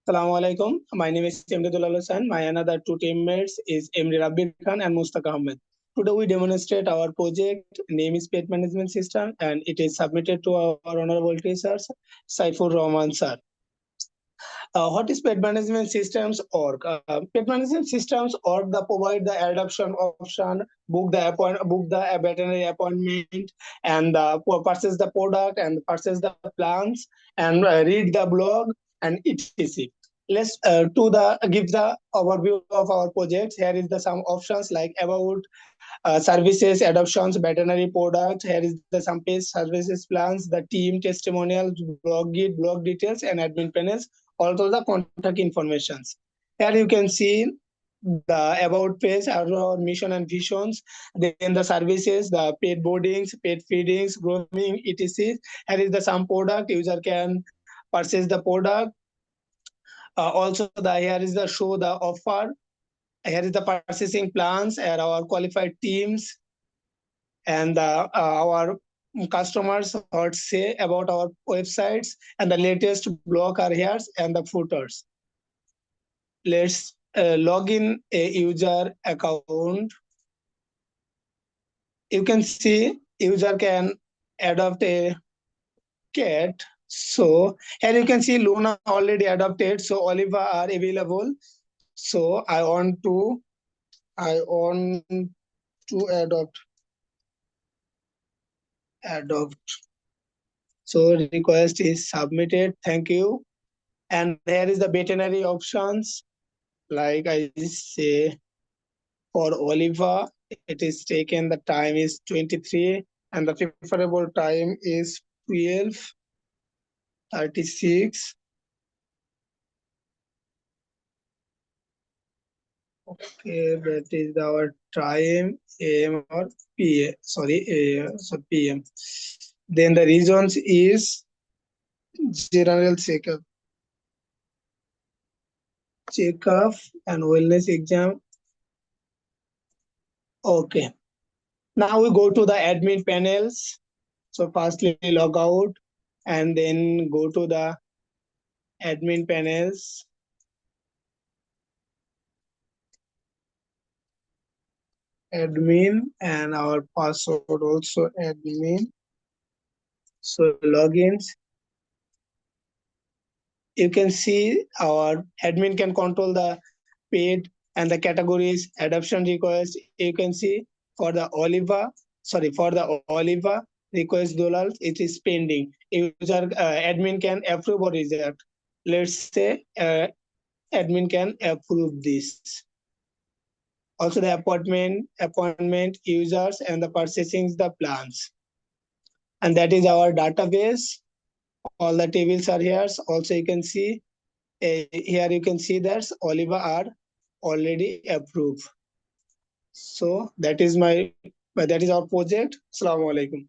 Assalamu alaikum. My name is Dulal Hossain. My another two teammates is Rabby Khan and Mostak Ahammed. Today we demonstrate our project name is Pet Management System and it is submitted to our honorable teachers, Sharifur Rahman sir. What is Pet Management Systems org? Pet Management Systems org provide the adoption option, book the veterinary appointment, and purchase the product and purchase the plans and read the blog and etc. Let's give the overview of our projects. Here is the some options like about services, adoptions, veterinary products. Here is the some page services plans, the team testimonials, blog guide, blog details, and admin panels. Also the contact informations. Here you can see the about page, our mission and visions, then the services, the paid boardings, paid feedings, grooming, etc. Here is the some product user can purchase the product. Also here is the show the offer. Here is the purchasing plans and our qualified teams and our customers what say about our websites and the latest blog are here and the footers. Let's log in a user account. You can see user can adopt a cat. So here you can see Luna already adopted. So Oliva are available. So I want to adopt. So request is submitted. Thank you. And there is the veterinary options. Like I say, for Oliva, it is taken. The time is 23, and the preferable time is 12:36. Okay, that is our time AM or PM. Sorry, so PM. Then the reasons is general checkup and wellness exam. Okay. Now we go to the admin panels. So firstly log out and then go to the admin panels. Admin and our password also admin. So logins. You can see our admin can control the paid and the categories, adoption request. You can see for the Oliva request Dulal, it is pending. User admin can approve or reject. Let's say admin can approve this. Also the appointment users and the purchasing the plans. And that is our database. All the tables are here. Also you can see here you can see that Oliva are already approved. So that is our project. Assalamu alaikum.